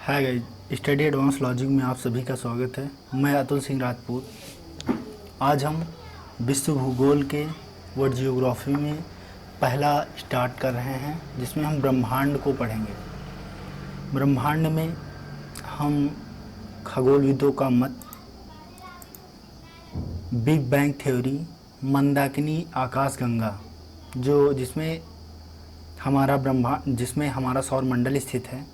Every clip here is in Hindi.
Hi guys, study advance logic में आप सभी का स्वागत है। मैं अतुल सिंह राजपूत। आज हम विश्व भूगोल के वर्ल्ड जियोग्राफी में पहला स्टार्ट कर रहे हैं, जिसमें हम ब्रह्मांड को पढ़ेंगे। ब्रह्मांड में हम खगोलविदों का मत, बिग बैंग थ्योरी, मंदाकिनी आकाशगंगा जिसमें हमारा सौरमंडल स्थित है,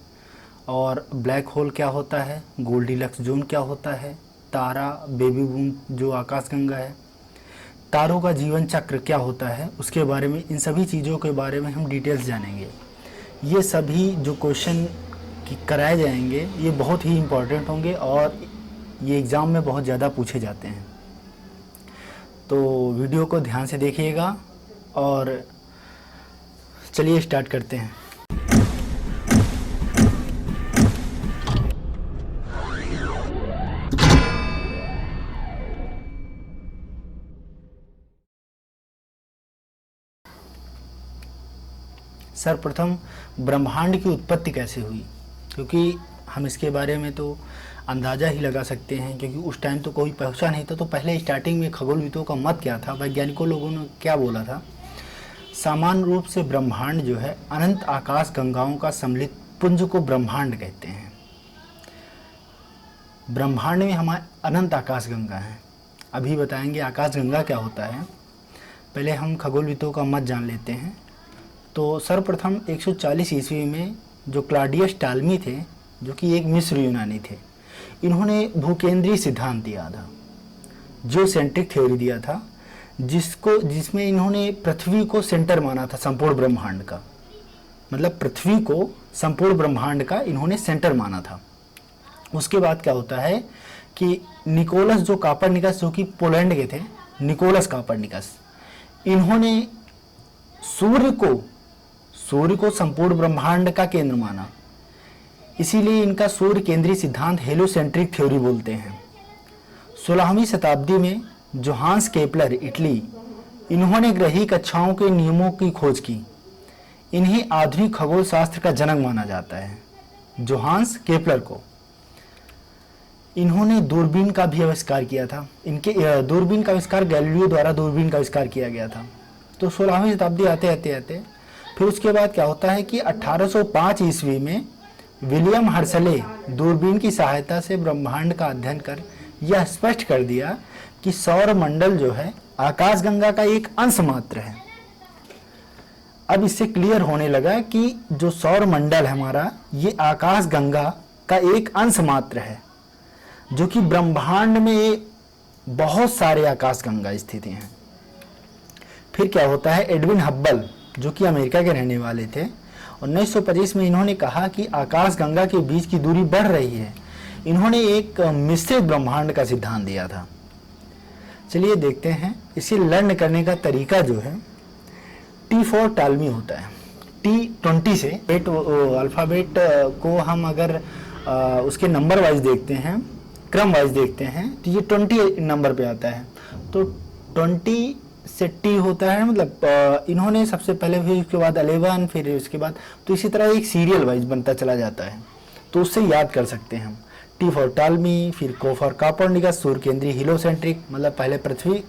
और ब्लैक होल क्या होता है, गोल्डीलक्स जोन क्या होता है, तारा, बेबी बूम जो आकाशगंगा है, तारों का जीवन चक्र क्या होता है, उसके बारे में, इन सभी चीज़ों के बारे में हम डिटेल्स जानेंगे। ये सभी जो क्वेश्चन कराए जाएंगे ये बहुत ही इम्पोर्टेंट होंगे और ये एग्ज़ाम में बहुत ज़्यादा पूछे जाते हैं। तो वीडियो को ध्यान से देखिएगा और चलिए स्टार्ट करते हैं। सर्वप्रथम ब्रह्मांड की उत्पत्ति कैसे हुई, क्योंकि हम इसके बारे में तो अंदाज़ा ही लगा सकते हैं, क्योंकि उस टाइम तो कोई पहुंचा नहीं था। तो पहले स्टार्टिंग में खगोलविदों का मत क्या था, वैज्ञानिकों लोगों ने क्या बोला था। सामान्य रूप से ब्रह्मांड जो है अनंत आकाश गंगाओं का सम्मिलित पुंज को ब्रह्मांड कहते हैं। ब्रह्मांड में हमारे अनंत आकाश गंगा हैं। अभी बताएंगे आकाश गंगा क्या होता है। पहले हम खगोलविदों का मत जान लेते हैं। तो सर्वप्रथम 140 ईस्वी में जो क्लॉडियस टालमी थे, जो कि एक मिस्र यूनानी थे, इन्होंने भूकेंद्रीय सिद्धांत दिया था, जो सेंट्रिक थ्योरी दिया था, जिसमें इन्होंने पृथ्वी को सेंटर माना था संपूर्ण ब्रह्मांड का। मतलब पृथ्वी को संपूर्ण ब्रह्मांड का इन्होंने सेंटर माना था। उसके बाद क्या होता है कि निकोलस जो कापरनिकस, जो कि पोलैंड के थे, निकोलस कापरनिकस, इन्होंने सूर्य को संपूर्ण ब्रह्मांड का केंद्र माना। इसीलिए इनका सूर्य केंद्रीय सिद्धांत हेलियोसेंट्रिक थ्योरी बोलते हैं। 16वीं शताब्दी में जोहान्स केपलर, इटली, इन्होंने ग्रही कक्षाओं के नियमों की खोज की। इन्हें आधुनिक खगोल शास्त्र का जनक माना जाता है। जोहान्स केपलर को इन्होंने दूरबीन का भी आविष्कार किया था। इनके दूरबीन का आविष्कार गैलीलियो द्वारा दूरबीन का आविष्कार किया गया था। तो 16वीं शताब्दी आते फिर उसके बाद क्या होता है कि 1805 ईस्वी में विलियम हर्शले दूरबीन की सहायता से ब्रह्मांड का अध्ययन कर यह स्पष्ट कर दिया कि सौरमंडल जो है आकाशगंगा का एक अंश मात्र है। अब इससे क्लियर होने लगा कि जो सौरमंडल है हमारा, ये आकाशगंगा का एक अंश मात्र है, जो कि ब्रह्मांड में बहुत सारे आकाशगंगा स्थित हैं। फिर क्या होता है, एडविन हब्बल, जो कि अमेरिका के रहने वाले थे, 1925 में इन्होंने कहा कि आकाशगंगा के बीच की दूरी बढ़ रही है। इन्होंने एक मिश्रित ब्रह्मांड का सिद्धांत दिया था। चलिए देखते हैं। इसे लर्न करने का तरीका जो है, T4 टालमी होता है। T20 से अल्फ़ाबेट को हम अगर उसके नंबर वाइज देखते हैं, क्रम वाइज देखते हैं, तो ये 20 नंबर पे आता है। तो 20 से टी होता है, मतलब इन्होंने सबसे पहले, फिर उसके बाद 11, फिर उसके बाद, तो इसी तरह एक सीरियल वाइज बनता चला जाता है। तो उससे याद कर सकते हैं हम। टी फॉर टालमी, फिर को फॉर कापरनिकस, सूर्य केंद्रीय हेलियोसेंट्रिक, मतलब पहले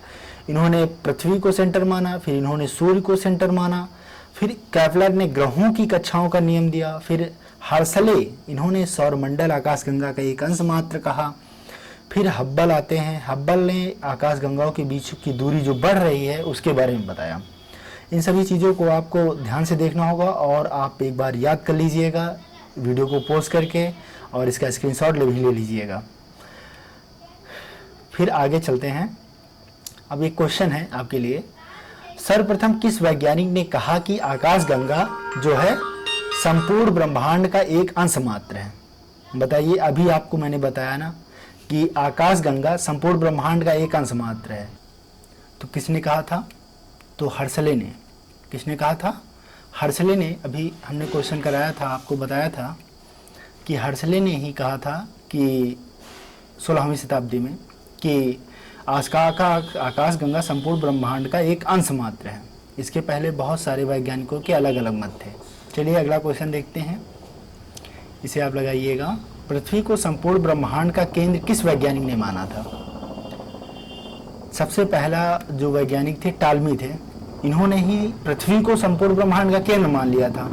इन्होंने पृथ्वी को सेंटर माना, फिर इन्होंने सूर्य को सेंटर माना। फिर केपलर ने ग्रहों की कक्षाओं का नियम दिया। फिर हर्शले, इन्होंने सौरमंडल आकाशगंगा का एक अंश मात्र कहा। फिर हब्बल आते हैं। हब्बल ने आकाशगंगाओं के बीच की दूरी जो बढ़ रही है उसके बारे में बताया। इन सभी चीज़ों को आपको ध्यान से देखना होगा और आप एक बार याद कर लीजिएगा वीडियो को पॉज करके, और इसका स्क्रीनशॉट भी ले लीजिएगा। फिर आगे चलते हैं। अब एक क्वेश्चन है आपके लिए। सर्वप्रथम किस वैज्ञानिक ने कहा कि आकाशगंगा जो है संपूर्ण ब्रह्मांड का एक अंश मात्र है? बताइए। अभी आपको मैंने बताया ना कि आकाशगंगा संपूर्ण ब्रह्मांड का एक अंश मात्र है। तो किसने कहा था? तो हर्शले ने। किसने कहा था? हर्शले ने। अभी हमने क्वेश्चन कराया था, आपको बताया था कि हर्शले ने ही कहा था कि 16वीं शताब्दी में कि आकाशगंगा संपूर्ण ब्रह्मांड का एक अंश मात्र है। इसके पहले बहुत सारे वैज्ञानिकों के अलग अलग मत थे। चलिए अगला क्वेश्चन देखते हैं। इसे आप लगाइएगा। पृथ्वी को संपूर्ण ब्रह्मांड का केंद्र किस वैज्ञानिक ने माना था? सबसे पहला जो वैज्ञानिक थे टालमी थे। इन्होंने ही पृथ्वी को संपूर्ण ब्रह्मांड का केंद्र मान लिया था,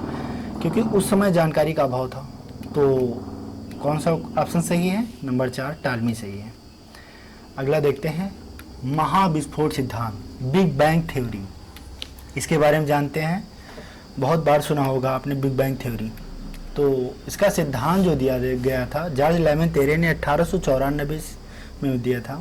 क्योंकि उस समय जानकारी का अभाव था। तो कौन सा ऑप्शन सही है? नंबर 4 टालमी सही है। अगला देखते हैं, महाविस्फोट सिद्धांत, बिग बैंग थ्योरी, इसके बारे में जानते हैं। बहुत बार सुना होगा आपने बिग बैंग थ्योरी। तो इसका सिद्धांत जो दिया गया था जॉर्ज लेमेंतेरे ने 1894 में दिया था।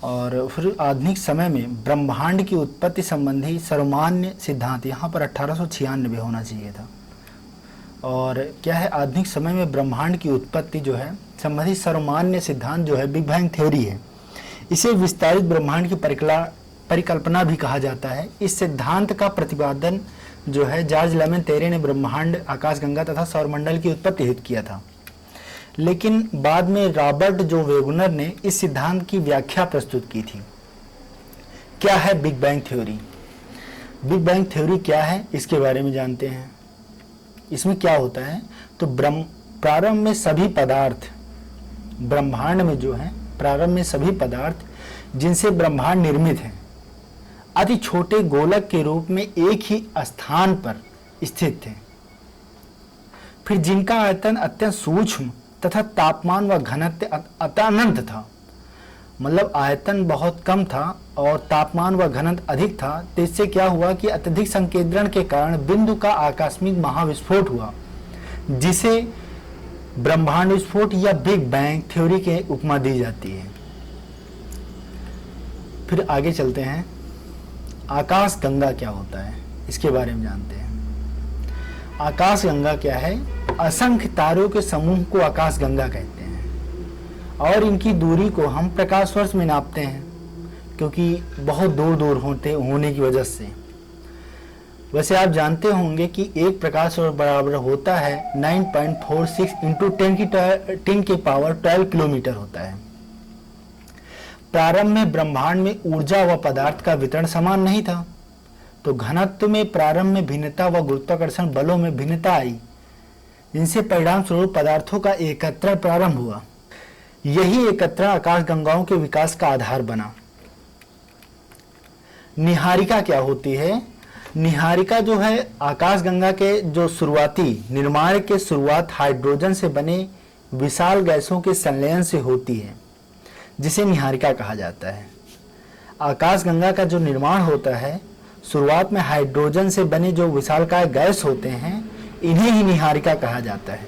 और फिर आधुनिक समय में ब्रह्मांड की उत्पत्ति संबंधी सर्वमान्य सिद्धांत यहाँ पर 1896 होना चाहिए था। और क्या है, आधुनिक समय में ब्रह्मांड की उत्पत्ति जो है संबंधी सर्वमान्य सिद्धांत जो है बिग बैंग थ्योरी है। इसे विस्तारित ब्रह्मांड की परिकल्पना भी कहा जाता है। इस सिद्धांत का प्रतिपादन जो है जॉर्ज लेमेंतेरे ने ब्रह्मांड, आकाशगंगा तथा सौरमंडल की उत्पत्ति हेतु किया था। लेकिन बाद में रॉबर्ट जो वेगनर ने इस सिद्धांत की व्याख्या प्रस्तुत की थी। क्या है big bang theory? Big bang theory क्या है, इसके बारे में जानते हैं। इसमें क्या होता है, तो प्रारंभ में सभी पदार्थ, ब्रह्मांड में जो है प्रारंभ में सभी पदार्थ जिनसे ब्रह्मांड निर्मित है अति छोटे गोलक के रूप में एक ही स्थान पर स्थित थे। फिर जिनका आयतन अत्यंत सूक्ष्म तथा तापमान व घनत्व अनंत था, मतलब आयतन बहुत कम था और तापमान व घनत्व अधिक था। तो इससे क्या हुआ कि अत्यधिक संकेंद्रण के कारण बिंदु का आकस्मिक महाविस्फोट हुआ, जिसे ब्रह्मांड विस्फोट या बिग बैंग थ्योरी के उपमा दी जाती है। फिर आगे चलते हैं, आकाश गंगा क्या होता है, इसके बारे में जानते हैं। आकाश गंगा क्या है? असंख्य तारों के समूह को आकाश गंगा कहते हैं और इनकी दूरी को हम प्रकाश वर्ष में नापते हैं, क्योंकि बहुत दूर दूर होने की वजह से। वैसे आप जानते होंगे कि एक प्रकाश वर्ष बराबर होता है 9.46 इंटू 10 की पावर 12 किलोमीटर होता है। प्रारंभ में ब्रह्मांड में ऊर्जा व पदार्थ का वितरण समान नहीं था, तो घनत्व में प्रारंभ में भिन्नता व गुरुत्वाकर्षण बलों में भिन्नता आई, जिनसे परिणाम स्वरूप पदार्थों का एकत्रण प्रारंभ हुआ। यही एकत्रण आकाश गंगाओं के विकास का आधार बना। निहारिका क्या होती है? निहारिका जो है आकाश गंगा के जो शुरुआती निर्माण के शुरुआत हाइड्रोजन से बने विशाल गैसों के संलयन से होती है, जिसे निहारिका कहा जाता है। आकाश गंगा का जो निर्माण होता है शुरुआत में हाइड्रोजन से बने जो विशालकाय गैस होते हैं, इन्हें ही निहारिका कहा जाता है।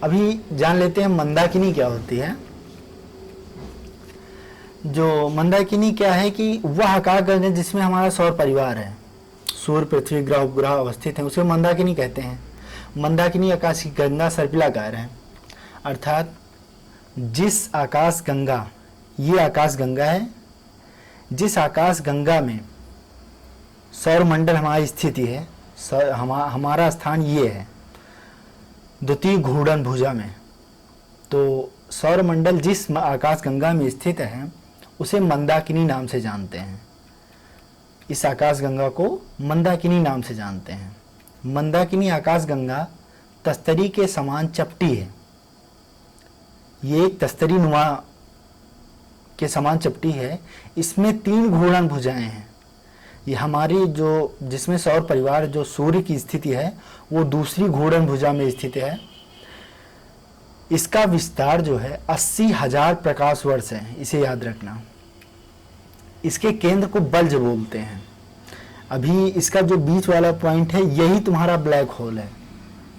अभी जान लेते हैं मंदाकिनी क्या होती है। जो मंदाकिनी क्या है कि वह आकाश गंगा जिसमें हमारा सौर परिवार है, सूर्य, पृथ्वी, ग्रह, उपग्रह अवस्थित हैं, उसे मंदाकिनी कहते हैं। मंदाकिनी आकाश की गंगा सर्पिलाकार है, अर्थात जिस आकाश गंगा, ये आकाश गंगा है, जिस आकाश गंगा में सौरमंडल हमारी स्थिति है, हमारा स्थान ये है द्वितीय घूर्णन भुजा में। तो सौरमंडल जिस आकाश गंगा में स्थित है उसे मंदाकिनी नाम से जानते हैं। इस आकाश गंगा को मंदाकिनी नाम से जानते हैं। मंदाकिनी आकाश गंगा तस्तरी के समान चपटी है। ये एक तस्तरी नुमा के समान चपटी है। इसमें 3 घूर्णन भुजाएं हैं। ये हमारी जो जिसमें सौर परिवार जो सूर्य की स्थिति है वो दूसरी घूर्णन भुजा में स्थित है। इसका विस्तार जो है 80,000 प्रकाश वर्ष है, इसे याद रखना। इसके केंद्र को बल्ज बोलते हैं। अभी इसका जो बीच वाला पॉइंट है यही तुम्हारा ब्लैक होल है।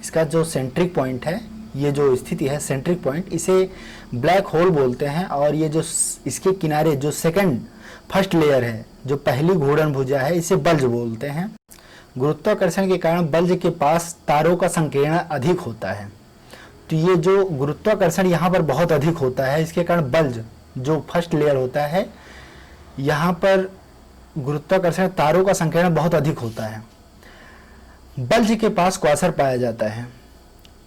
इसका जो सेंट्रिक पॉइंट है, ये जो स्थिति है सेंट्रिक पॉइंट, इसे ब्लैक होल बोलते हैं। और ये जो इसके किनारे जो फर्स्ट लेयर है, जो पहली घूर्णन भुजा है, इसे बल्ज बोलते हैं। गुरुत्वाकर्षण के कारण बल्ज के पास तारों का संकीर्ण अधिक होता है। तो ये जो गुरुत्वाकर्षण यहाँ पर बहुत अधिक होता है, इसके कारण बल्ज जो फर्स्ट लेयर होता है, यहाँ पर गुरुत्वाकर्षण तारों का संकीर्ण बहुत अधिक होता है। बल्ज के पास क्वासर पाया जाता है,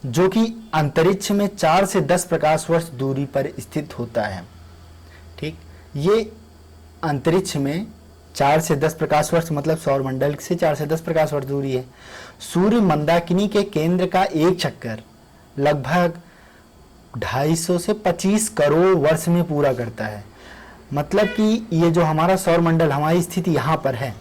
जो कि अंतरिक्ष में 4 से 10 प्रकाश वर्ष दूरी पर स्थित होता है। ठीक, ये अंतरिक्ष में 4 से 10 प्रकाश वर्ष, मतलब सौर मंडल से 4 से 10 प्रकाश वर्ष दूरी है। सूर्य मंदाकिनी के केंद्र का एक चक्कर लगभग 250 से 25 करोड़ वर्ष में पूरा करता है। मतलब कि ये जो हमारा सौर मंडल, हमारी स्थिति यहाँ पर है,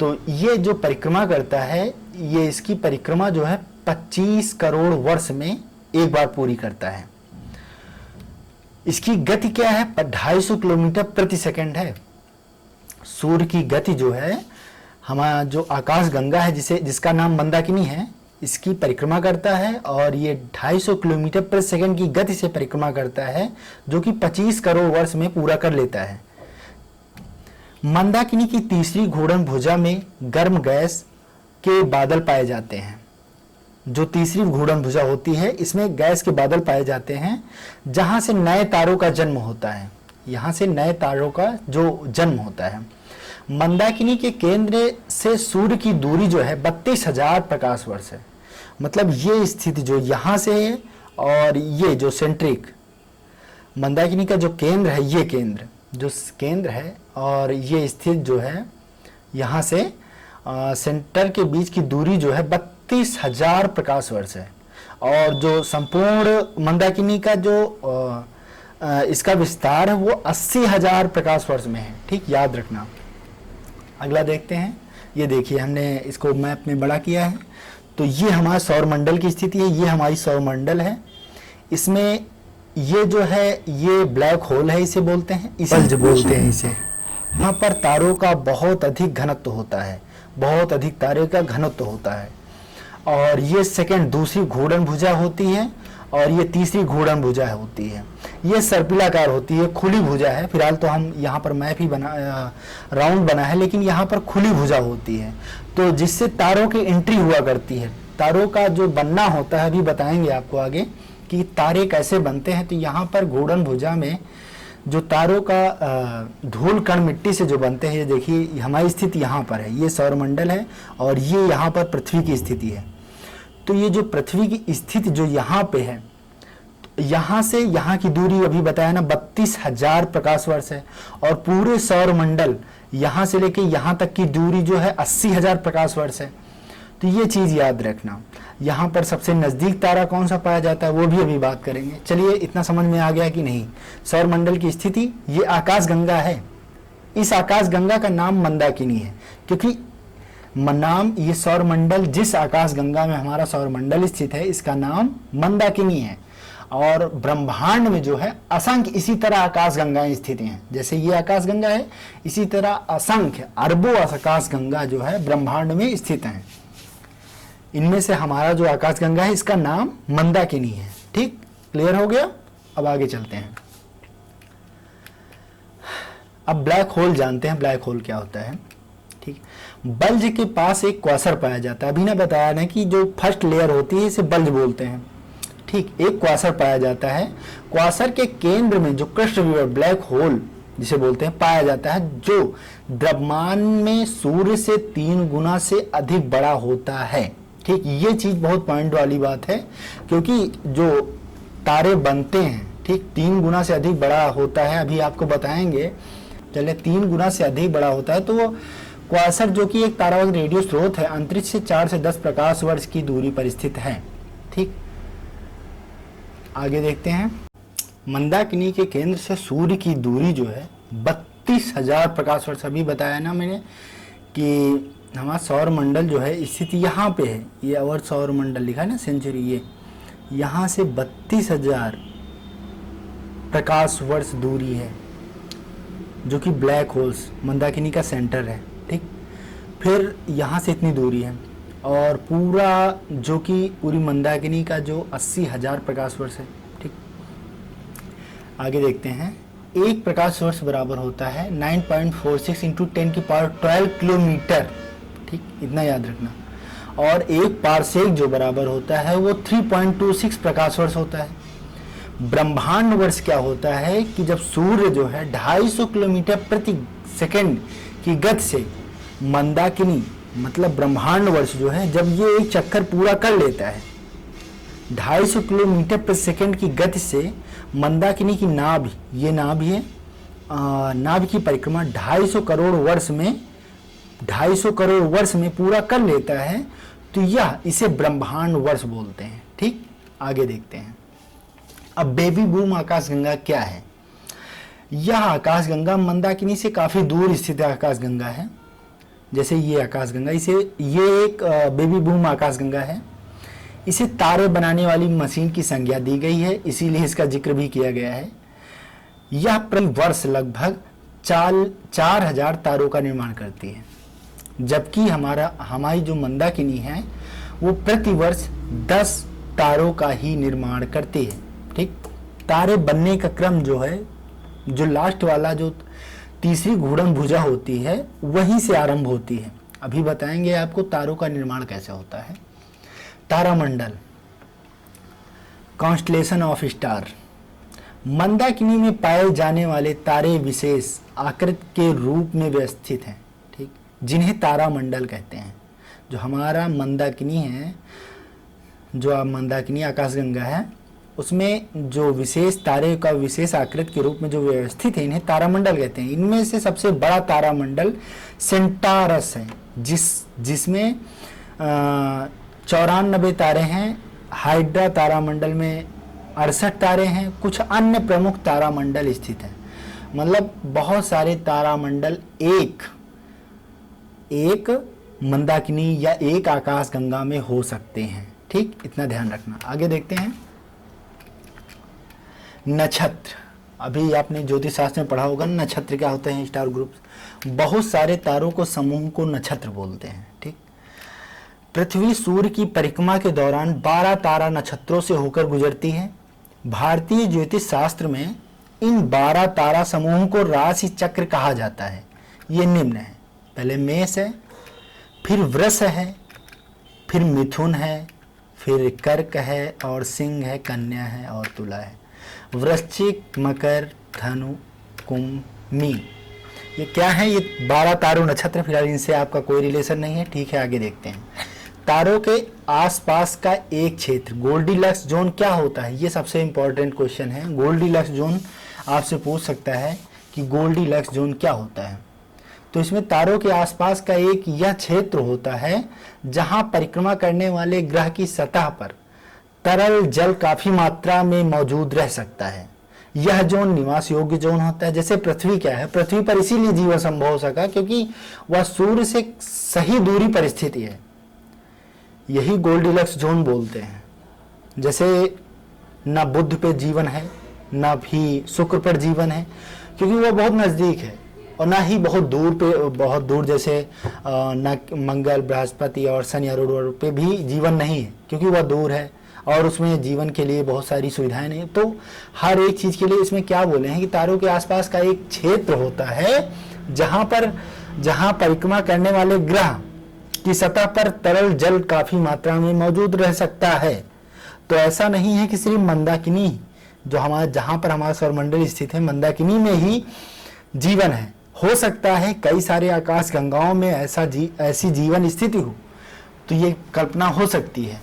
तो ये जो परिक्रमा करता है, ये इसकी परिक्रमा जो है 25 करोड़ वर्ष में एक बार पूरी करता है। इसकी गति क्या है? 250 किलोमीटर प्रति सेकंड है। सूर्य की गति जो है, हमारा जो आकाश गंगा है जिसका नाम मंदाकिनी है, इसकी परिक्रमा करता है और ये 250 किलोमीटर प्रति सेकंड की गति से परिक्रमा करता है, जो कि 25 करोड़ वर्ष में पूरा कर लेता है। मंदाकिनी की तीसरी घूर्णन भुजा में गर्म गैस के बादल पाए जाते हैं। जो तीसरी घूर्णन भुजा होती है, इसमें गैस के बादल पाए जाते हैं, जहां से नए तारों का जन्म होता है। यहां से नए तारों का जो जन्म होता है। मंदाकिनी के केंद्र से सूर्य की दूरी जो है 32,000 प्रकाश वर्ष है। मतलब ये स्थिति जो यहाँ से है और ये जो सेंट्रिक मंदाकिनी का जो केंद्र है, ये केंद्र है और ये स्थित जो है यहाँ से सेंटर के बीच की दूरी जो है 32,000 प्रकाश वर्ष है। और जो संपूर्ण मंदाकिनी का जो इसका विस्तार है वो 80,000 प्रकाश वर्ष में है। ठीक, याद रखना। अगला देखते हैं। ये देखिए, हमने इसको मैप में बड़ा किया है। तो ये हमारा सौर मंडल की स्थिति है, ये हमारी सौर मंडल है। इसमें ये जो है ये ब्लैक होल है, इसे बोलते हैं, इसे बोलते हैं इसे। यहाँ पर तारों का बहुत अधिक घनत्व होता है, बहुत अधिक तारे का घनत्व होता है। और ये दूसरी घूर्णन भुजा होती है और ये तीसरी घूर्णन भुजा होती है। ये सर्पिलाकार होती है, खुली भुजा है। फिलहाल तो हम यहाँ पर मैप ही राउंड बना है, लेकिन यहाँ पर खुली भुजा होती है, तो जिससे तारों की एंट्री हुआ करती है। तारों का जो बनना होता है, अभी बताएंगे आपको आगे कि तारे कैसे बनते हैं। तो यहाँ पर घूर्णन भुजा में जो तारों का धूल कण मिट्टी से जो बनते हैं, ये देखिए हमारी स्थिति यहाँ पर है, ये सौरमंडल है और ये यहाँ पर पृथ्वी की स्थिति है। तो ये जो पृथ्वी की स्थिति जो यहाँ पे है, यहाँ से यहाँ की दूरी अभी बताया ना 32,000 प्रकाश वर्ष है। और पूरे सौरमंडल यहाँ से लेके यहाँ तक की दूरी जो है 80,000 प्रकाश वर्ष है। तो ये चीज़ याद रखना। यहाँ पर सबसे नज़दीक तारा कौन सा पाया जाता है वो भी अभी बात करेंगे। चलिए, इतना समझ में आ गया कि नहीं। सौरमंडल की स्थिति, ये आकाश गंगा है। इस आकाश गंगा का नाम मंदाकिनी है, क्योंकि नाम ये सौरमंडल, जिस आकाश गंगा में हमारा सौरमंडल स्थित है, इसका नाम मंदाकिनी है। और ब्रह्मांड में जो है असंख्य इसी तरह आकाश गंगाएं स्थित हैं। जैसे ये आकाश गंगा है, इसी तरह असंख्य अरबों आकाश गंगा जो है ब्रह्मांड में स्थित हैं। इनमें से हमारा जो आकाश गंगा है, इसका नाम मंदाकिनी है। ठीक, क्लियर हो गया। अब आगे चलते हैं। अब ब्लैक होल जानते हैं, ब्लैक होल क्या होता है। ठीक, बल्ज के पास एक क्वासर पाया जाता है। अभी ने बताया ना कि जो फर्स्ट लेयर होती है, इसे बल्ज बोलते हैं। ठीक, एक क्वासर पाया जाता है। क्वासर के केंद्र में जो कृष्ण ब्लैक होल जिसे बोलते हैं पाया जाता है, जो द्रव्यमान में सूर्य से 3 गुना से अधिक बड़ा होता है। ठीक, ये चीज बहुत पॉइंट वाली बात है, क्योंकि जो तारे बनते हैं, ठीक, 3 गुना से अधिक बड़ा होता है। अभी आपको बताएंगे। चलिए, 3 गुना से अधिक बड़ा होता है। तो वो क्वासर, जो कि एक तारावाहक रेडियो स्रोत है, अंतरिक्ष से 4 से 10 प्रकाश वर्ष की दूरी पर स्थित है। ठीक, आगे देखते हैं। मंदाकिनी के केंद्र से सूर्य की दूरी जो है 32,000 प्रकाश वर्ष। अभी बताया ना मैंने कि हमारा सौर मंडल जो है स्थिति यहाँ पे है। ये और सौर मंडल लिखा है ना, सेंचुरी, ये यहाँ से 32,000 प्रकाश वर्ष दूरी है, जो कि ब्लैक होल्स मंदाकिनी का सेंटर है। ठीक, फिर यहाँ से इतनी दूरी है और पूरा जो कि पूरी मंदाकिनी का जो 80,000 प्रकाश वर्ष है। ठीक, आगे देखते हैं। एक प्रकाश वर्ष बराबर होता है 9.46 इंटू 10 की पावर 12 किलोमीटर। ठीक, इतना याद रखना। और एक पारसेक जो बराबर होता है वो 3.26 प्रकाश वर्ष होता है। ब्रह्मांड वर्ष क्या होता है कि जब सूर्य जो है 250 किलोमीटर प्रति सेकंड की गति से मंदाकिनी, मतलब ब्रह्मांड वर्ष जो है, जब ये एक चक्कर पूरा कर लेता है 250 किलोमीटर प्रति सेकंड की गति से, मंदाकिनी की नाभ, ये नाभ है, नाभ की परिक्रमा 250 करोड़ वर्ष में पूरा कर लेता है, तो यह इसे ब्रह्मांड वर्ष बोलते हैं। ठीक, आगे देखते हैं। अब बेबी बूम आकाशगंगा क्या है? यह आकाशगंगा मंदाकिनी से काफी दूर स्थित आकाशगंगा है। जैसे ये आकाशगंगा, ये एक बेबी बूम आकाशगंगा है। इसे तारे बनाने वाली मशीन की संज्ञा दी गई है, इसीलिए इसका जिक्र भी किया गया है। यह प्रति वर्ष लगभग 4000 तारों का निर्माण करती है, जबकि हमारी जो मंदाकिनी है वो प्रति वर्ष 10 तारों का ही निर्माण करती है। ठीक, तारे बनने का क्रम जो है, जो लास्ट वाला जो तीसरी घूर्णन भुजा होती है वहीं से आरंभ होती है। अभी बताएंगे आपको तारों का निर्माण कैसे होता है। तारामंडल, कॉन्स्टलेशन ऑफ स्टार। मंदाकिनी में पाए जाने वाले तारे विशेष आकृति के रूप में व्यवस्थित हैं, ठीक, जिन्हें तारामंडल कहते हैं। जो हमारा मंदाकिनी है, जो मंदाकिनी आकाशगंगा है, उसमें जो विशेष तारे का विशेष आकृति के रूप में जो व्यवस्थित है, इन्हें तारामंडल कहते हैं। इनमें से सबसे बड़ा तारामंडल सेंटारस है, जिसमें 94 तारे हैं। हाइड्रा तारामंडल में 68 तारे हैं। कुछ अन्य प्रमुख तारामंडल स्थित हैं। मतलब बहुत सारे तारामंडल एक मंदाकिनी या एक आकाशगंगा में हो सकते हैं। ठीक, इतना ध्यान रखना। आगे देखते हैं। नक्षत्र, अभी आपने ज्योतिष शास्त्र में पढ़ा होगा, नक्षत्र क्या होते हैं, स्टार ग्रुप्स। बहुत सारे तारों को समूह को नक्षत्र बोलते हैं। ठीक, पृथ्वी सूर्य की परिक्रमा के दौरान 12 तारा नक्षत्रों से होकर गुजरती है। भारतीय ज्योतिष शास्त्र में इन 12 तारा समूह को राशि चक्र कहा जाता है। ये निम्न है, पहले मेष है, फिर वृष है, फिर मिथुन है, फिर कर्क है, और सिंह है, कन्या है और तुला है। वृश्चिक, मकर, धनु, कुंभ, मीन, ये क्या है? ये 12 तारों नक्षत्र। फिलहाल इनसे आपका कोई रिलेशन नहीं है। ठीक है, आगे देखते हैं। तारों के आसपास का एक क्षेत्र, गोल्डीलक्स जोन, क्या होता है? ये सबसे इंपॉर्टेंट क्वेश्चन है। गोल्डीलक्स जोन आपसे पूछ सकता है कि गोल्डीलक्स जोन क्या होता है। तो इसमें तारों के आसपास का एक यह क्षेत्र होता है जहां परिक्रमा करने वाले ग्रह की सतह पर तरल जल काफी मात्रा में मौजूद रह सकता है। यह जोन निवास योग्य जोन होता है। जैसे पृथ्वी क्या है, पृथ्वी पर इसीलिए जीवन संभव हो सका क्योंकि वह सूर्य से सही दूरी पर स्थित है। यही गोल्डीलक्स जोन बोलते हैं। जैसे ना बुध पे जीवन है, ना भी शुक्र पर जीवन है, क्योंकि वह बहुत नजदीक है, और ना ही बहुत दूर जैसे ना मंगल, बृहस्पति और शनि अरुण पे भी जीवन नहीं है, क्योंकि वह दूर है और उसमें जीवन के लिए बहुत सारी सुविधाएं नहीं। तो हर एक चीज के लिए इसमें क्या बोले हैं कि तारों के आसपास का एक क्षेत्र होता है जहां परिक्रमा करने वाले ग्रह की सतह पर तरल जल काफी मात्रा में मौजूद रह सकता है। तो ऐसा नहीं है कि सिर्फ मंदाकिनी जहां पर हमारा सौरमंडल स्थित है, मंदाकिनी में ही जीवन है। हो सकता है कई सारे आकाश गंगाओं में ऐसी जीवन स्थिति हो, तो ये कल्पना हो सकती है,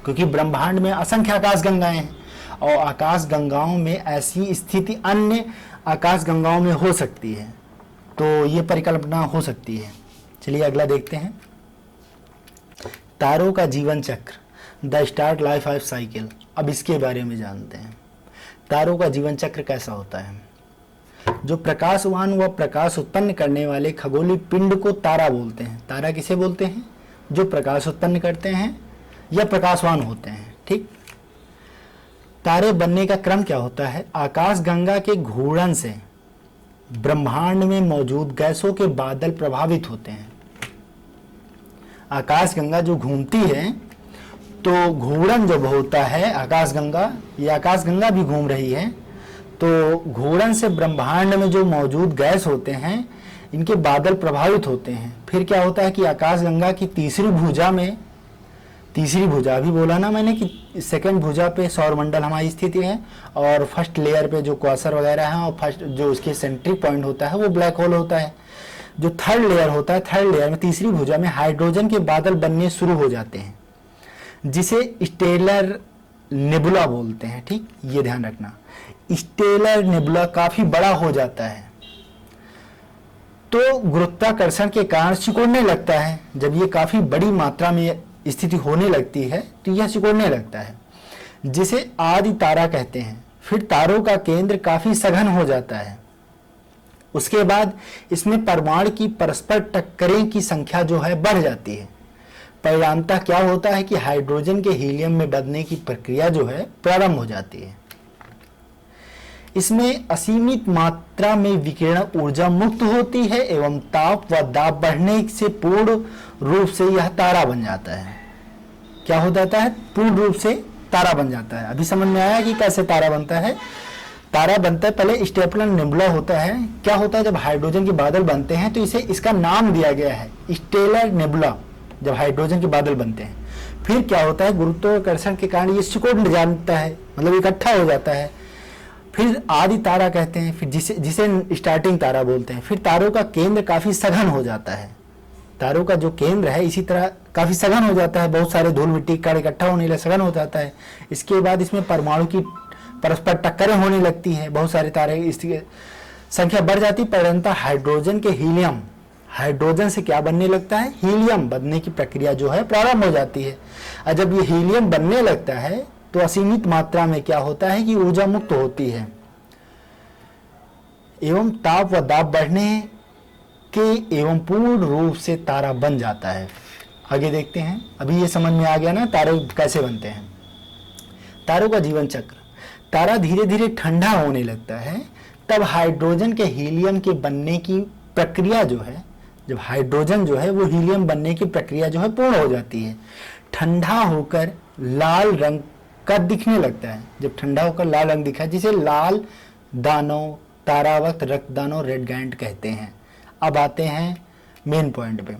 क्योंकि ब्रह्मांड में असंख्य आकाश गंगाएं हैं और आकाश गंगाओं में ऐसी स्थिति अन्य आकाश गंगाओं में हो सकती है। तो ये परिकल्पना हो सकती है। चलिए अगला देखते हैं। तारों का जीवन चक्र, द स्टार लाइफ साइकिल। अब इसके बारे में जानते हैं। तारों का जीवन चक्र कैसा होता है? जो प्रकाशवान व प्रकाश उत्पन्न करने वाले खगोलीय पिंड को तारा बोलते हैं। तारा किसे बोलते हैं? जो प्रकाश उत्पन्न करते हैं या प्रकाशवान होते हैं। ठीक, तारे बनने का क्रम क्या होता है? आकाशगंगा के घूर्णन से ब्रह्मांड में मौजूद गैसों के बादल प्रभावित होते हैं। आकाशगंगा जो घूमती है, तो घूर्णन जब होता है आकाशगंगा भी घूम रही है, तो घूर्णन से ब्रह्मांड में जो मौजूद गैस होते हैं, इनके बादल प्रभावित होते हैं। फिर क्या होता है कि आकाशगंगा की तीसरी भुजा भी बोला ना मैंने कि सेकंड भुजा पे सौरमंडल हमारी स्थिति है, और फर्स्ट लेयर पे जो क्वासर वगैरह है, और फर्स्ट जो उसके सेंट्रिक पॉइंट होता है वो ब्लैक होल होता है। जो थर्ड लेयर होता है, थर्ड लेयर में तीसरी भुजा में हाइड्रोजन के बादल बनने शुरू हो जाते हैं, जिसे स्टेलर नेबुला बोलते हैं, ठीक, ये ध्यान रखना। स्टेलर नेबुला काफी बड़ा हो जाता है तो गुरुत्वाकर्षण के कारण सिकुड़ने लगता है। जब ये काफी बड़ी मात्रा में स्थिति होने लगती है तो यह सिकुड़ने लगता है, जिसे आदि तारा कहते हैं। फिर तारों का केंद्र काफी सघन हो जाता है। उसके बाद इसमें परमाणु की परस्पर टक्करें की संख्या जो है बढ़ जाती है। परिणामतः क्या होता है कि हाइड्रोजन के हीलियम में बदलने की प्रक्रिया जो है प्रारंभ हो जाती है। इसमें असीमित मात्रा में विकिरण ऊर्जा मुक्त होती है एवं ताप व दाब बढ़ने से पूर्ण रूप से यह तारा बन जाता है। क्या हो जाता है? पूर्ण रूप से तारा बन जाता है। अभी समझ में आया कि कैसे तारा बनता है? तारा बनता है, पहले स्टेपलर नेबुला होता है। क्या होता है, जब हाइड्रोजन के बादल बनते हैं तो इसे इसका नाम दिया गया है स्टेलर नेबुला, जब हाइड्रोजन के बादल बनते हैं। फिर क्या होता है, गुरुत्वाकर्षण के कारण ये सिकुड़ जाता है, मतलब इकट्ठा हो जाता है। फिर आदि तारा कहते हैं, फिर जिसे स्टार्टिंग तारा बोलते हैं। फिर तारों का केंद्र काफी सघन हो जाता है। तारों का जो केंद्र है इसी तरह काफी सघन हो जाता है, बहुत सारे धूल मिट्टी का इकट्ठा होने लगे सघन हो जाता है। इसके बाद इसमें परमाणु की परस्पर टक्करें होने लगती है, बहुत सारे तारे, इसकी संख्या बढ़ जाती। परिणामतः हाइड्रोजन के हीलियम, हाइड्रोजन से क्या बनने लगता है? हीलियम बनने की प्रक्रिया जो है प्रारंभ हो जाती है। और जब ये हीलियम बनने लगता है तो असीमित मात्रा में क्या होता है कि ऊर्जा मुक्त होती है एवं ताप व दाब बढ़ने के एवं पूर्ण रूप से तारा बन जाता है। आगे देखते हैं। अभी ये समझ में आ गया ना तारे कैसे बनते हैं। तारों का जीवन चक्र। तारा धीरे धीरे ठंडा होने लगता है, तब हाइड्रोजन के हीलियम के बनने की प्रक्रिया जो है, जब हाइड्रोजन जो है वो हीलियम बनने की प्रक्रिया जो है पूर्ण हो जाती है। ठंडा होकर लाल रंग का दिखने लगता है। जब ठंडा होकर लाल रंग दिखा, जिसे लाल दानों, तारावत, रक्तदानों, रेड गैंट कहते हैं। अब आते हैं मेन पॉइंट पे।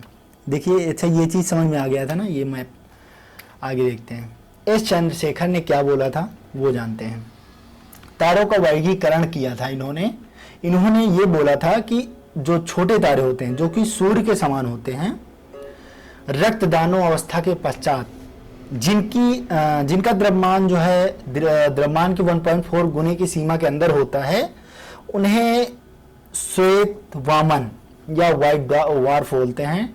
देखिए, अच्छा ये चीज समझ में आ गया था ना, ये मैप। आगे देखते हैं। एस चंद्रशेखर ने क्या बोला था वो जानते हैं। तारों का वर्गीकरण किया था इन्होंने ये बोला था कि जो छोटे तारे होते हैं जो कि सूर्य के समान होते हैं, रक्तदानों अवस्था के पश्चात जिनका द्रव्यमान जो है द्रव्यमान के 1.4 गुने की सीमा के अंदर होता है, उन्हें श्वेत वामन या व्हाइट डॉर्फ बोलते हैं,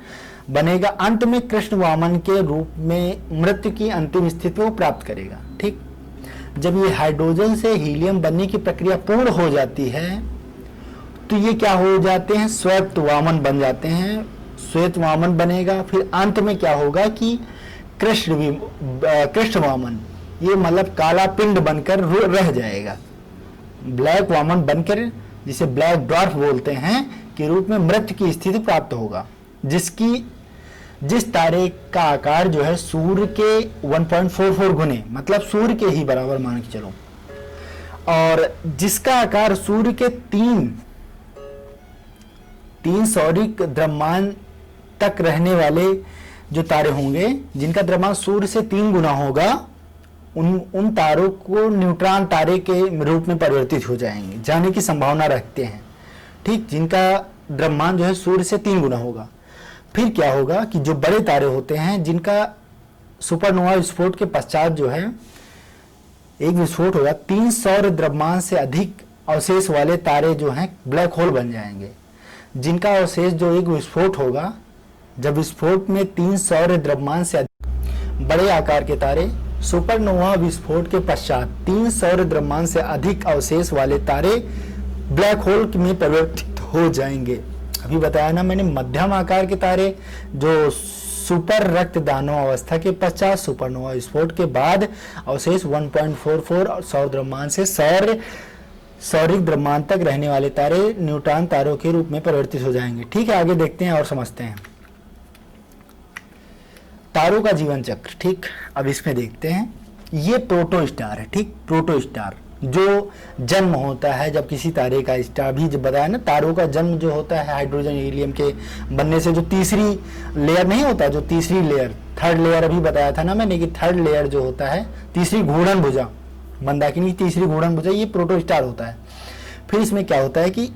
बनेगा। अंत में कृष्ण वामन के रूप में मृत्यु की अंतिम स्थिति को प्राप्त करेगा। ठीक, जब ये हाइड्रोजन से हीलियम बनने की प्रक्रिया पूर्ण हो जाती है तो ये क्या हो जाते हैं? श्वेत वामन बन जाते हैं। श्वेत वामन बनेगा। फिर अंत में क्या होगा कि कृष्ण वामन, ये मतलब काला पिंड बनकर रह जाएगा। ब्लैक वामन बनकर, जिसे ब्लैक ड्वार्फ बोलते हैं, के रूप में मृत्यु की स्थिति प्राप्त होगा, जिस तारे का आकार जो है सूर्य के 1.44 गुने, मतलब सूर्य के ही बराबर मान के चलो, और जिसका आकार सूर्य के तीन सौरिक द्रव्यमान तक रहने वाले जो तारे होंगे, जिनका द्रव्यमान सूर्य से 3 गुना होगा, उन तारों को न्यूट्रॉन तारे के रूप में परिवर्तित हो जाने की संभावना रखते हैं। ठीक, जिनका द्रव्यमान जो है सूर्य से 3 गुना होगा। फिर क्या होगा कि जो बड़े तारे होते हैं, जिनका सुपरनोवा विस्फोट के पश्चात जो है एक विस्फोट होगा, 3 सौर द्रव्यमान से अधिक अवशेष वाले तारे जो हैं ब्लैक होल बन जाएंगे। जिनका अवशेष जो एक विस्फोट होगा, जब विस्फोट में 3 सौर द्रव्यमान से अधिक बड़े आकार के तारे, सुपरनोवा विस्फोट के पश्चात 3 सौर द्रव्यमान से अधिक अवशेष वाले तारे ब्लैक होल में परिवर्तित हो जाएंगे। अभी बताया ना मैंने, मध्यम आकार के तारे जो सुपर रक्तदानों अवस्था के पश्चात सुपरनोवा विस्फोट के बाद अवशेष 1.44 सौर द्रव्यमान से सौरिक द्रव्यमान तक रहने वाले तारे न्यूट्रॉन तारों के रूप में परिवर्तित हो जाएंगे। ठीक है, आगे देखते हैं और समझते हैं तारों का जीवन चक्र। ठीक, अब इसमें देखते हैं। ये प्रोटोस्टार है। ठीक, प्रोटोस्टार जो जन्म होता है जब किसी तारे का स्टार, भी जब बताया ना, तारों का जन्म जो होता है हाइड्रोजन हीलियम के बनने से, जो तीसरी लेयर नहीं होता, जो तीसरी लेयर, थर्ड लेयर अभी बताया था ना मैंने कि थर्ड लेयर जो होता है, तीसरी घूर्णन भुजा, मंदाकिनी की तीसरी घूर्णन भुजा, ये प्रोटोस्टार होता है। फिर इसमें क्या होता है कि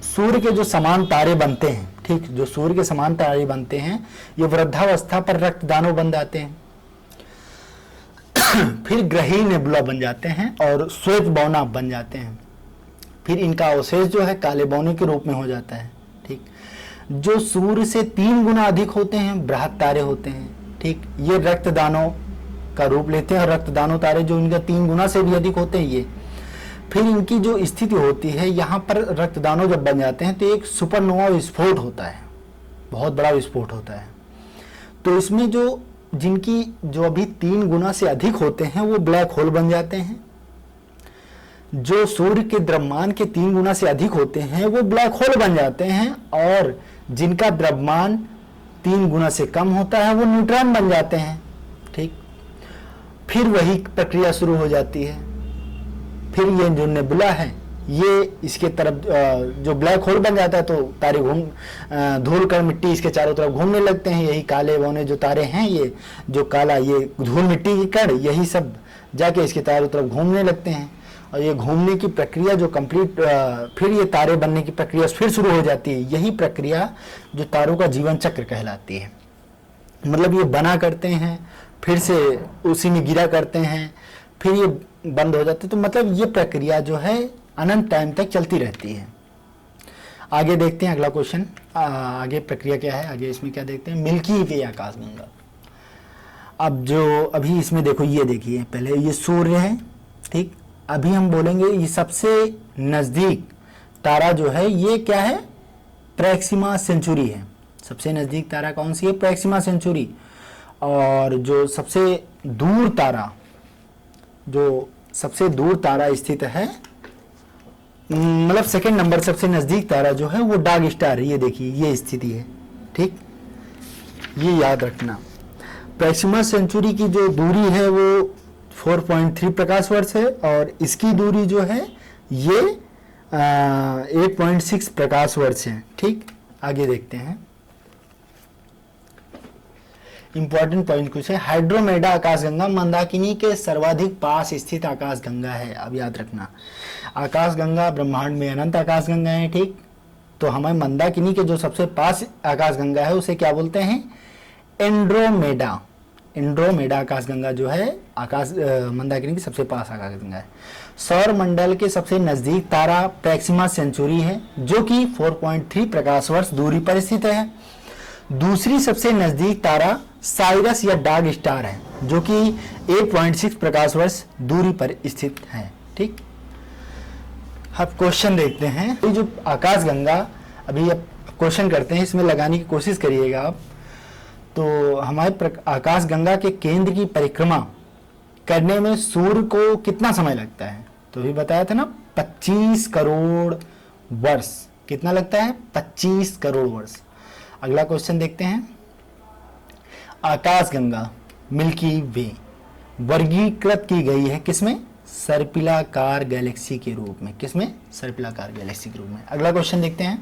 सूर्य के जो समान तारे बनते हैं, ठीक, जो सूर्य के समान तारे बनते हैं, ये वृद्धावस्था पर रक्तदानों बन जाते हैं। फिर ग्रही नेबुला बन जाते हैं और श्वेत बौना बन जाते हैं। फिर इनका अवशेष जो है काले बौने के रूप में हो जाता है। ठीक, जो सूर्य से 3 गुना अधिक होते हैं बृहत तारे होते हैं। ठीक, ये रक्तदानों का रूप लेते हैं और रक्तदानों तारे जो इनका 3 गुना से भी अधिक होते हैं ये। फिर इनकी जो स्थिति होती है, यहाँ पर रक्तदानों जब बन जाते हैं तो एक सुपरनोवा विस्फोट होता है, बहुत बड़ा विस्फोट होता है। तो इसमें जो जिनकी जो अभी 3 गुना से अधिक होते हैं वो ब्लैक होल बन जाते हैं। जो सूर्य के द्रव्यमान के 3 गुना से अधिक होते हैं वो ब्लैक होल बन जाते हैं, और जिनका द्रव्यमान 3 गुना से कम होता है वो न्यूट्रॉन बन जाते हैं। ठीक, फिर वही प्रक्रिया शुरू हो जाती है। फिर ये जो नेबुला है ये इसके तरफ जो ब्लैक होल बन जाता है तो तारे धूल कण मिट्टी इसके चारों तरफ घूमने लगते हैं। यही काले बौने जो तारे हैं, ये जो काला ये धूल मिट्टी की कण, यही सब जाके इसके चारों तरफ घूमने लगते हैं। और ये घूमने की प्रक्रिया जो कंप्लीट, फिर ये तारे बनने की प्रक्रिया फिर शुरू हो जाती है। यही प्रक्रिया जो तारों का जीवन चक्र कहलाती है। मतलब ये बना करते हैं, फिर से उसी में गिरा करते हैं, फिर ये बंद हो जाते हैं। तो मतलब ये प्रक्रिया जो है अनंत टाइम तक चलती रहती है। आगे देखते हैं अगला क्वेश्चन, आगे प्रक्रिया क्या है, आगे इसमें क्या देखते हैं, मिल्की वे आकाशगंगा। अब जो अभी इसमें देखो, ये देखिए, पहले ये सूर्य है। ठीक, अभी हम बोलेंगे ये सबसे नज़दीक तारा जो है ये क्या है, प्रैक्सिमा सेंचुरी है। सबसे नज़दीक तारा कौन सी है, प्रैक्सिमा सेंचुरी। और जो सबसे दूर तारा, जो सबसे दूर तारा स्थित है, मतलब सेकंड नंबर सबसे नज़दीक तारा जो है वो डार्क स्टार है। ये देखिए ये स्थिति है। ठीक, ये याद रखना। प्रैक्सिमा सेंचुरी की जो दूरी है वो 4.3 प्रकाश वर्ष है, और इसकी दूरी जो है ये 8.6 प्रकाश वर्ष है। ठीक, आगे देखते हैं। इंपॉर्टेंट पॉइंट कुछ है। हाइड्रोमेडा आकाशगंगा मंदाकिनी के सर्वाधिक पास स्थित आकाशगंगा है। अब याद रखना, आकाशगंगा ब्रह्मांड में अनंत आकाशगंगा है। ठीक, तो हमें मंदाकिनी के जो सबसे पास आकाशगंगा है उसे क्या बोलते हैं, एंड्रोमेडा। एंड्रोमेडा आकाशगंगा जो है मंदाकिनी की सबसे पास आकाशगंगा है। सौर मंडल के सबसे नजदीक तारा प्रैक्सिमा सेंचुरी है जो कि 4.3 प्रकाश वर्ष दूरी पर स्थित है। दूसरी सबसे नजदीक तारा साइरस या डार्क स्टार है जो कि 8.6 प्रकाश वर्ष दूरी पर स्थित है। ठीक, अब क्वेश्चन देखते हैं। ये जो आकाशगंगा, अभी अब क्वेश्चन करते हैं, इसमें लगाने की कोशिश करिएगा आप। तो हमारे आकाशगंगा के केंद्र की परिक्रमा करने में सूर्य को कितना समय लगता है, तो भी बताया था ना, 25 करोड़ वर्ष। कितना लगता है, 25 करोड़ वर्ष। अगला क्वेश्चन देखते हैं। आकाशगंगा मिल्की वे वर्गीकृत की गई है किसमें, सर्पिलाकार गैलेक्सी के रूप में। किसमें, सर्पिलाकार गैलेक्सी के रूप में। अगला क्वेश्चन देखते हैं।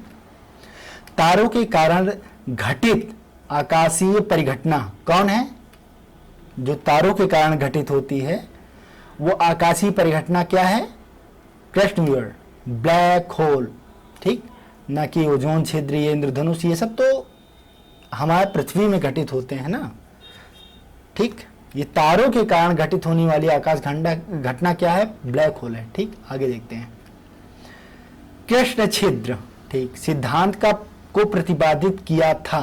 तारों के कारण घटित आकाशीय परिघटना कौन है, जो तारों के कारण घटित होती है वो आकाशीय परिघटना क्या है, कृष्णविवर, ब्लैक होल। ठीक, ना कि ओजोन छिद्र, ये इंद्रधनुष, ये सब तो हमारे पृथ्वी में घटित होते हैं ना। ठीक, ये तारों के कारण घटित होने वाली आकाश घटना क्या है, ब्लैक होल है। ठीक, आगे देखते हैं। कृष्ण छिद्र, ठीक, सिद्धांत को प्रतिपादित किया था।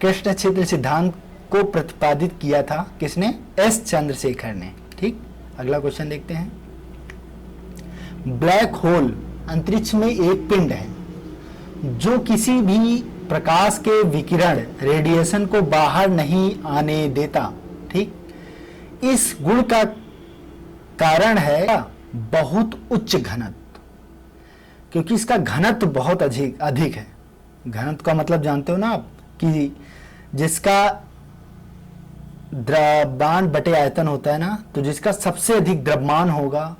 कृष्ण छिद्र सिद्धांत को प्रतिपादित किया था किसने, एस चंद्रशेखर ने। ठीक, अगला क्वेश्चन देखते हैं। ब्लैक होल अंतरिक्ष में एक पिंड है जो किसी भी प्रकाश के विकिरण, रेडिएशन को बाहर नहीं आने देता। ठीक, इस गुण का कारण है बहुत उच्च घनत्व, क्योंकि इसका घनत्व बहुत अधिक है। घनत्व का मतलब जानते हो ना आप, कि जिसका द्रव्यमान बटे आयतन होता है ना, तो जिसका सबसे अधिक द्रव्यमान होगा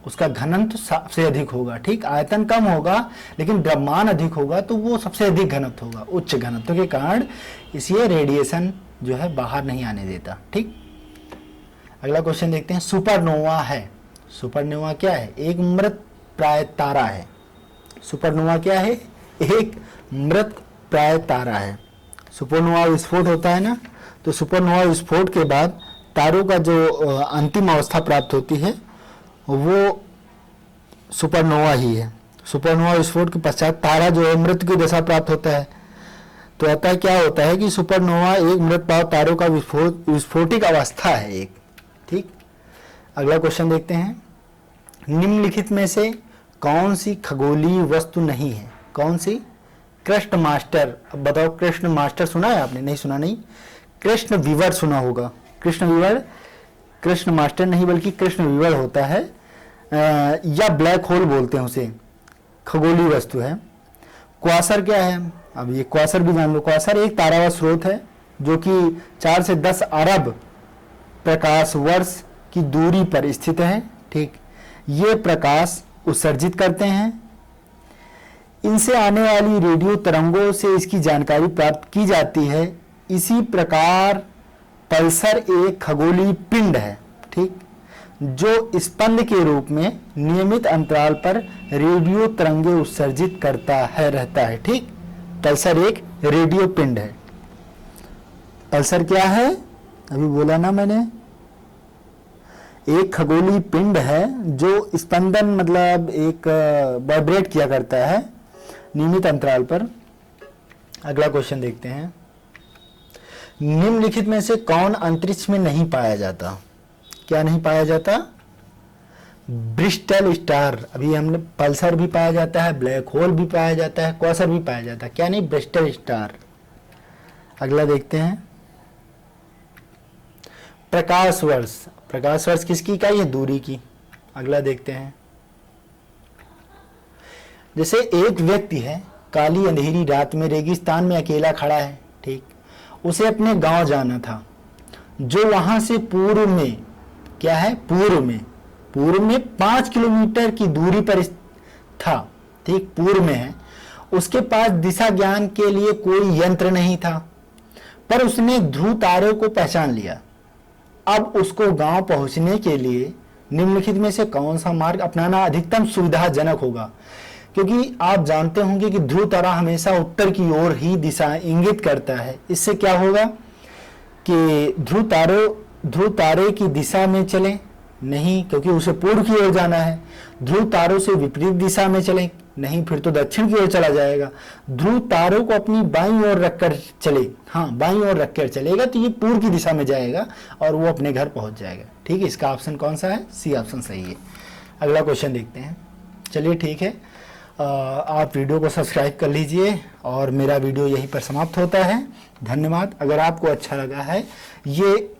उसका घनत्व सबसे अधिक होगा। ठीक, आयतन कम होगा लेकिन द्रव्यमान अधिक होगा तो वो सबसे अधिक घनत्व होगा। उच्च घनत्व के कारण इसलिए रेडिएशन जो है बाहर नहीं आने देता। ठीक, अगला क्वेश्चन देखते हैं। सुपरनोवा है, सुपरनोवा क्या है, एक मृत प्राय तारा है। सुपरनोवा क्या है, एक मृत प्राय तारा है। सुपरनोवा विस्फोट होता है ना, तो सुपरनोवा विस्फोट के बाद तारों का जो अंतिम अवस्था प्राप्त होती है वो सुपरनोवा ही है। सुपरनोवा विस्फोट के पश्चात तारा जो है मृत्यु की दशा प्राप्त होता है। तो अतः क्या होता है कि सुपरनोवा एक मृत पाव तारों का विस्फोटिक अवस्था है एक। ठीक, अगला क्वेश्चन देखते हैं। निम्नलिखित में से कौन सी खगोलीय वस्तु नहीं है? कौन सी? कृष्ण मास्टर। अब बताओ, कृष्ण मास्टर सुना है आपने? नहीं सुना, नहीं। कृष्ण विवर सुना होगा। कृष्ण विवर, कृष्ण मास्टर नहीं बल्कि कृष्ण विवर होता है, या ब्लैक होल बोलते हैं उसे, खगोलीय वस्तु है। क्वासर क्या है? अब ये क्वासर भी जान लो। क्वासर एक तारा व स्रोत है जो कि 4 से 10 अरब प्रकाश वर्ष की दूरी पर स्थित है। ठीक, ये प्रकाश उत्सर्जित करते हैं। इनसे आने वाली रेडियो तरंगों से इसकी जानकारी प्राप्त की जाती है। इसी प्रकार पल्सर एक खगोलीय पिंड है। ठीक, जो स्पंद के रूप में नियमित अंतराल पर रेडियो तरंगे उत्सर्जित करता है रहता है। ठीक, पल्सर एक रेडियो पिंड है। पल्सर क्या है? अभी बोला ना मैंने, एक खगोलीय पिंड है जो स्पंदन मतलब एक वाइब्रेट किया करता है नियमित अंतराल पर। अगला क्वेश्चन देखते हैं। निम्नलिखित में से कौन अंतरिक्ष में नहीं पाया जाता? क्या नहीं पाया जाता? Bristol star. अभी हमने पल्सर भी पाया जाता है, ब्लैक होल भी पाया जाता है, क्वासर भी पाया जाता है, क्या नहीं? Bristol star. अगला देखते हैं। प्रकाश वर्ष। प्रकाश वर्ष किसकी इकाई है? दूरी की। अगला देखते हैं। जैसे एक व्यक्ति है, काली अंधेरी रात में रेगिस्तान में अकेला खड़ा है। ठीक, उसे अपने गांव जाना था जो वहां से पूर्व में क्या है? पूर्व में 5 किलोमीटर की दूरी पर था। ठीक, पूर्व में है। उसके पास दिशा ज्ञान के लिए कोई यंत्र नहीं था, पर उसने ध्रुव तारों को पहचान लिया। अब उसको गांव पहुंचने के लिए निम्नलिखित में से कौन सा मार्ग अपनाना अधिकतम सुविधाजनक होगा? क्योंकि आप जानते होंगे कि ध्रुव तारा हमेशा उत्तर की ओर ही दिशा इंगित करता है। इससे क्या होगा कि ध्रुव तारे की दिशा में चलें नहीं, क्योंकि उसे पूर्व की ओर जाना है। ध्रुव तारों से विपरीत दिशा में चलें नहीं, फिर तो दक्षिण की ओर चला जाएगा। ध्रुव तारों को अपनी बाईं ओर रखकर चले, हाँ बाईं ओर रखकर चलेगा तो ये पूर्व की दिशा में जाएगा और वो अपने घर पहुंच जाएगा। ठीक है, इसका ऑप्शन कौन सा है? सी ऑप्शन सही है। अगला क्वेश्चन देखते हैं। चलिए ठीक है, आप वीडियो को सब्सक्राइब कर लीजिए और मेरा वीडियो यहीं पर समाप्त होता है। धन्यवाद। अगर आपको अच्छा लगा है, ये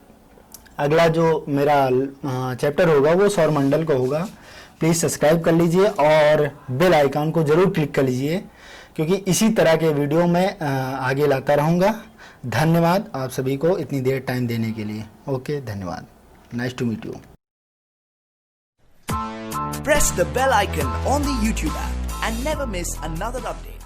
अगला जो मेरा चैप्टर होगा वो सौरमंडल का होगा। प्लीज़ सब्सक्राइब कर लीजिए और बेल आइकन को ज़रूर क्लिक कर लीजिए, क्योंकि इसी तरह के वीडियो मैं आगे लाता रहूँगा। धन्यवाद आप सभी को इतनी देर टाइम देने के लिए। ओके, धन्यवाद। Nice to meet you. Press the bell icon on the YouTube app and never miss another update.